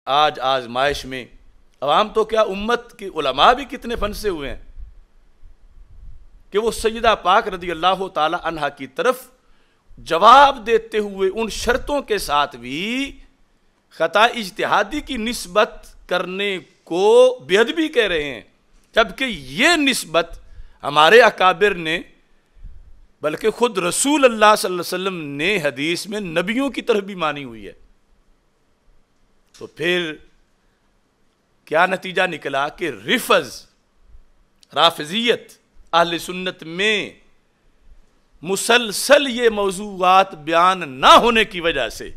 آج آزمائش میں عوام تو کیا امت کے علماء بھی کتنے پھنسے ہوئے ہیں کہ وہ سیدہ پاک رضی اللہ تعالی عنہا کی طرف جواب دیتے ہوئے ان شرطوں کے ساتھ بھی خطا اجتہادی کی نسبت کرنے کو بے ادبی کہہ رہے ہیں، جبکہ یہ نسبت ہمارے اکابر نے بلکہ خود رسول اللہ صلی اللہ علیہ وسلم نے حدیث میں نبیوں کی طرف بھی مانی ہوئی ہے۔ تو پھر کیا نتیجہ نکلا کہ رافضیت اہل سنت میں مسلسل یہ موضوعات بیان نہ ہونے کی وجہ سے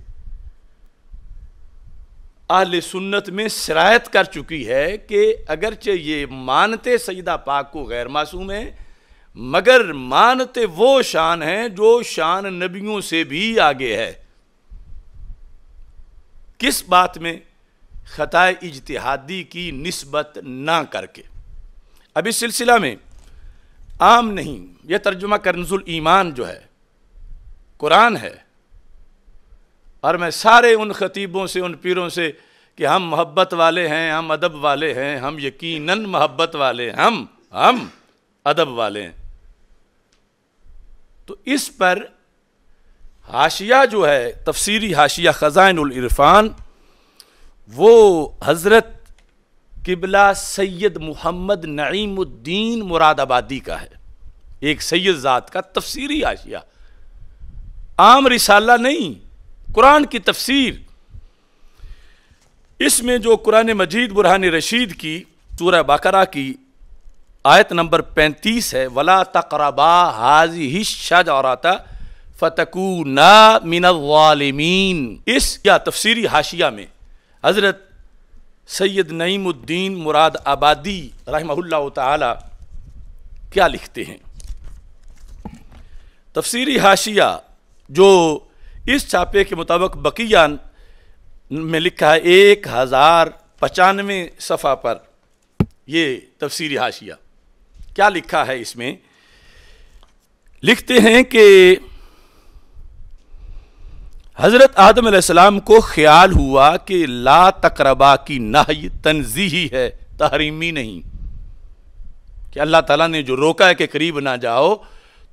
اہل سنت میں سرایت کر چکی ہے کہ اگرچہ یہ مانتے سیدہ پاک کو غیر معصوم ہیں، مگر مانتے وہ شان ہیں جو شان نبیوں سے بھی آگے ہے۔ کس بات میں؟ خطا اجتہادی کی نسبت نہ کر کے۔ اب اس سلسلہ میں عام نہیں، یہ ترجمہ کنز الایمان جو ہے قرآن ہے، اور میں سارے ان خطیبوں سے ان پیروں سے کہ ہم محبت والے ہیں، ہم ادب والے ہیں، ہم یقیناً محبت والے ہیں، ہم ادب والے ہیں، تو اس پر حاشیہ جو ہے تفسیری حاشیہ خزائن العرفان وہ حضرت قبلہ سید محمد نعیم الدین مراد آبادی کا ہے، ایک سید ذات کا تفسیری حاشیہ، عام رسالہ نہیں، قرآن کی تفسیر۔ اس میں جو قرآن مجید برہان رشید کی سورہ بقرہ کی آیت نمبر 35 ہے، وَلَا تَقْرَبَا هَٰذِهِ الشَّجَرَةَ فَتَكُونَا مِنَ الظَّالِمِينَ، اس یا تفسیری حاشیہ میں حضرت سید نعیم الدین مراد آبادی رحمہ اللہ تعالی کیا لکھتے ہیں؟ تفسیری حاشیہ جو اس چھاپے کے مطابق بقیہ میں لکھا ہے 1095 صفحہ پر، یہ تفسیری حاشیہ کیا لکھا ہے؟ اس میں لکھتے ہیں کہ حضرت آدم علیہ السلام کو خیال ہوا کہ لا تقربا کی نہی تنزیہی ہے، تحریمی نہیں، کہ اللہ تعالیٰ نے جو روکا ہے کہ قریب نہ جاؤ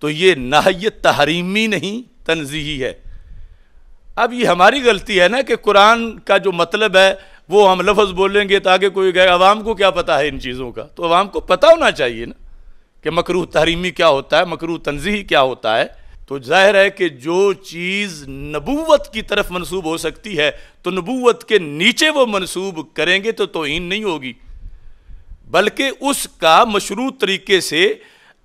تو یہ نہی تحریمی نہیں، تنزیہی ہے۔ اب یہ ہماری غلطی ہے نا کہ قرآن کا جو مطلب ہے وہ ہم لفظ بولیں گے تاکہ کوئی کہے عوام کو کیا پتہ ہے ان چیزوں کا، تو عوام کو پتہ ہونا چاہیے نا کہ مکروہ تحریمی کیا ہوتا ہے، مکروہ تنزیہی کیا ہوتا ہے۔ تو ظاہر ہے کہ جو چیز نبوت کی طرف منسوب ہو سکتی ہے تو نبوت کے نیچے وہ منسوب کریں گے تو توہین نہیں ہوگی، بلکہ اس کا مشروع طریقے سے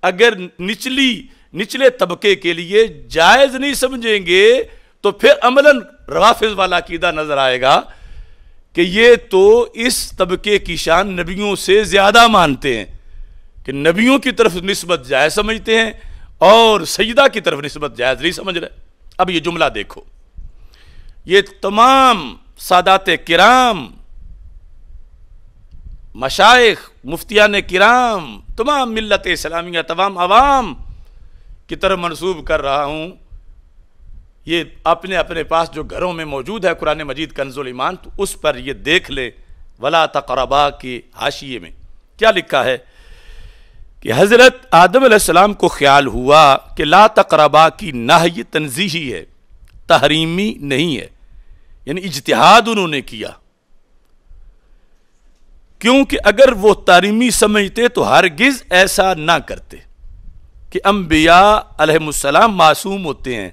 اگر نچلے طبقے کے لیے جائز نہیں سمجھیں گے تو پھر عملاً روافض والا عقیدہ نظر آئے گا کہ یہ تو اس طبقے کی شان نبیوں سے زیادہ مانتے ہیں، کہ نبیوں کی طرف نسبت جائز سمجھتے ہیں اور سیدہ کی طرف نسبت جائز نہیں سمجھ رہے۔ اب یہ جملہ دیکھو، یہ تمام سادات کرام، مشائخ، مفتیان کرام، تمام ملت اسلامیہ، تمام عوام کی طرف منسوب کر رہا ہوں، یہ اپنے اپنے پاس جو گھروں میں موجود ہے قرآن مجید کنز الایمان، تو اس پر یہ دیکھ لے۔ ولا تقربا کے حاشیے میں کیا لکھا ہے کہ حضرت آدم علیہ السلام کو خیال ہوا کہ لا تقربا کی نہی تنزیہی ہے، تحریمی نہیں ہے، یعنی اجتہاد انہوں نے کیا، کیونکہ اگر وہ تحریمی سمجھتے تو ہرگز ایسا نہ کرتے کہ انبیاء علیہ السلام معصوم ہوتے ہیں۔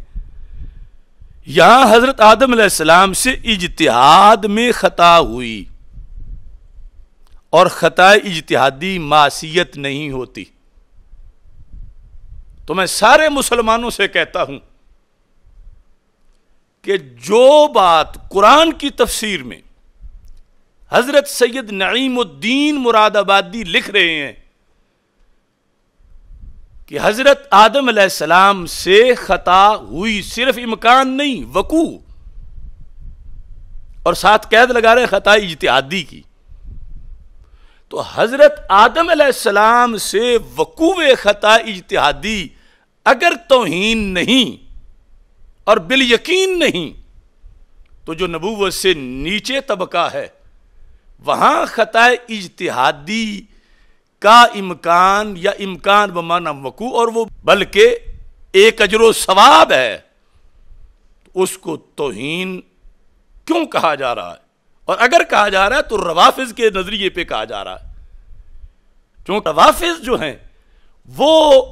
یہاں حضرت آدم علیہ السلام سے اجتہاد میں خطا ہوئی، اور خطا اجتہادی معصیت نہیں ہوتی۔ تو میں سارے مسلمانوں سے کہتا ہوں کہ جو بات قرآن کی تفسیر میں حضرت سید نعیم الدین مراد آبادی لکھ رہے ہیں کہ حضرت آدم علیہ السلام سے خطا ہوئی، صرف امکان نہیں، وقوع، اور ساتھ قید لگا رہے خطا اجتہادی کی، تو حضرت آدم علیہ السلام سے وقوع خطا اجتہادی اگر توہین نہیں اور بالیقین نہیں، تو جو نبوت سے نیچے طبقہ ہے وہاں خطا اجتہادی کا امکان یا امکان بمعنی وقوع، اور وہ بلکہ ایک اجر و ثواب ہے، اس کو توہین کیوں کہا جا رہا ہے؟ اور اگر کہا جا رہا ہے تو روافض کے نظریے پہ کہا جا رہا ہے، کیونکہ روافض جو ہیں وہ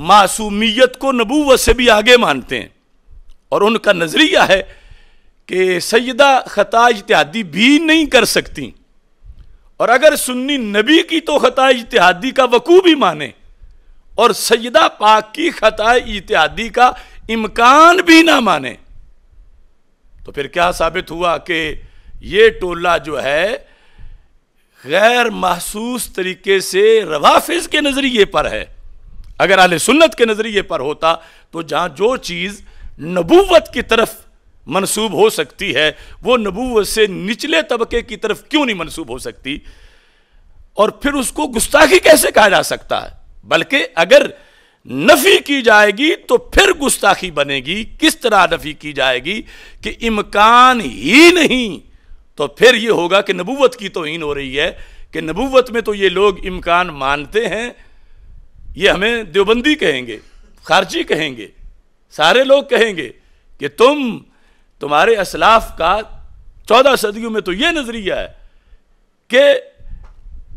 معصومیت کو نبوت سے بھی آگے مانتے ہیں، اور ان کا نظریہ ہے کہ سیدہ خطا اجتہادی بھی نہیں کر سکتی، اور اگر سنی نبی کی تو خطا اجتہادی کا وقوع بھی مانے اور سیدہ پاک کی خطا اجتہادی کا امکان بھی نہ مانے، تو پھر کیا ثابت ہوا کہ یہ ٹولہ جو ہے غیر محسوس طریقے سے روافض کے نظریے پر ہے۔ اگر اہل سنت کے نظریے پر ہوتا تو جہاں جو چیز نبوت کی طرف منسوب ہو سکتی ہے وہ نبوت سے نچلے طبقے کی طرف کیوں نہیں منسوب ہو سکتی؟ اور پھر اس کو گستاخی کیسے کہا جا سکتا ہے؟ بلکہ اگر نفی کی جائے گی تو پھر گستاخی بنے گی۔ کس طرح نفی کی جائے گی کہ امکان ہی نہیں، تو پھر یہ ہوگا کہ نبوت کی توہین ہو رہی ہے کہ نبوت میں تو یہ لوگ امکان مانتے ہیں، یہ ہمیں دیوبندی کہیں گے، خارجی کہیں گے، سارے لوگ کہیں گے کہ تمہارے اسلاف کا 14 صدیوں میں تو یہ نظریہ ہے کہ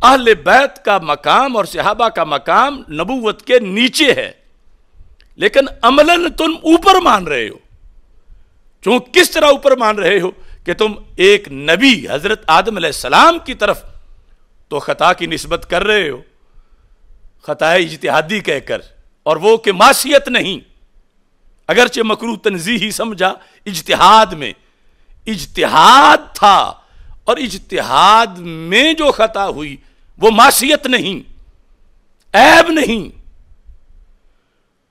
اہل بیت کا مقام اور صحابہ کا مقام نبوت کے نیچے ہے، لیکن عملاً تم اوپر مان رہے ہو۔ چونکہ کس طرح اوپر مان رہے ہو کہ تم ایک نبی حضرت آدم علیہ السلام کی طرف تو خطا کی نسبت کر رہے ہو، خطا اجتہادی کہہ کر، اور وہ کہ معصیت نہیں، اگرچہ مکروہ تنزیہی سمجھا، اجتہاد میں اجتہاد تھا، اور اجتہاد میں جو خطا ہوئی وہ معصیت نہیں، عیب نہیں۔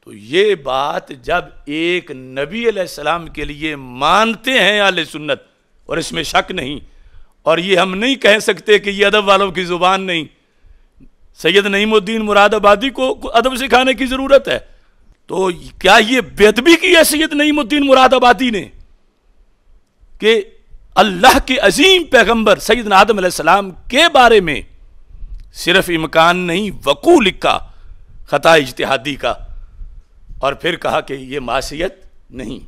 تو یہ بات جب ایک نبی علیہ السلام کے لیے مانتے ہیں اہل سنت، اور اس میں شک نہیں، اور یہ ہم نہیں کہہ سکتے کہ یہ ادب والوں کی زبان نہیں، سید نعیم الدین مراد آبادی کو ادب سکھانے کی ضرورت ہے؟ تو کیا یہ بے ادبی کی ہے سید نعیم الدین مراد آبادی نے کہ اللہ کے عظیم پیغمبر سیدنا آدم علیہ السلام کے بارے میں صرف امکان نہیں وقوع لکھا خطا اجتہادی کا، اور پھر کہا کہ یہ معصیت نہیں؟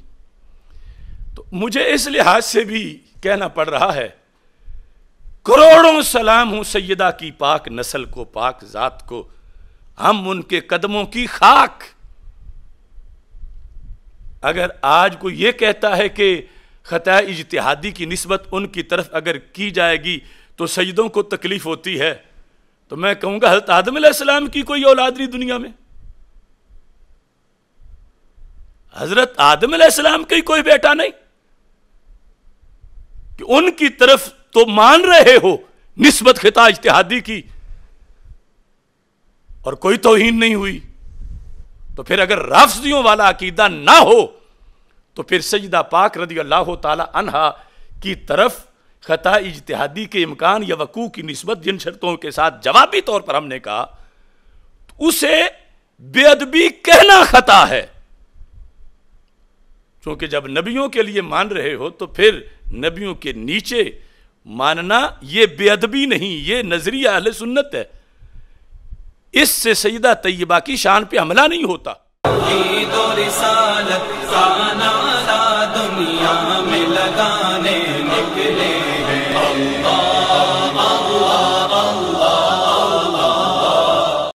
تو مجھے اس لحاظ سے بھی کہنا پڑ رہا ہے، کروڑوں سلام ہوں سیدہ کی پاک نسل کو، پاک ذات کو، ہم ان کے قدموں کی خاک۔ اگر آج کوئی یہ کہتا ہے کہ خطا اجتہادی کی نسبت ان کی طرف اگر کی جائے گی تو سیدوں کو تکلیف ہوتی ہے، تو میں کہوں گا حضرت آدم علیہ السلام کی کوئی اولاد نہیں دنیا میں، حضرت آدم علیہ السلام کی کوئی بیٹا نہیں کہ ان کی طرف تو مان رہے ہو نسبت خطا اجتہادی کی اور کوئی توہین نہیں ہوئی۔ تو پھر اگر رافضیوں والا عقیدہ نہ ہو تو پھر سیدہ پاک رضی اللہ تعالی عنہا کی طرف خطا اجتہادی کے امکان یا وقوع کی نسبت جن شرطوں کے ساتھ جوابی طور پر ہم نے کہا، اسے بے ادبی کہنا خطا ہے، چونکہ جب نبیوں کے لیے مان رہے ہو تو پھر نبیوں کے نیچے ماننا یہ بے ادبی نہیں، یہ نظریہ اہل سنت ہے، اس سے سیدہ طیبہ کی شان پہ حملہ نہیں ہوتا۔ توحید و رسالت کا نعرہ دنیا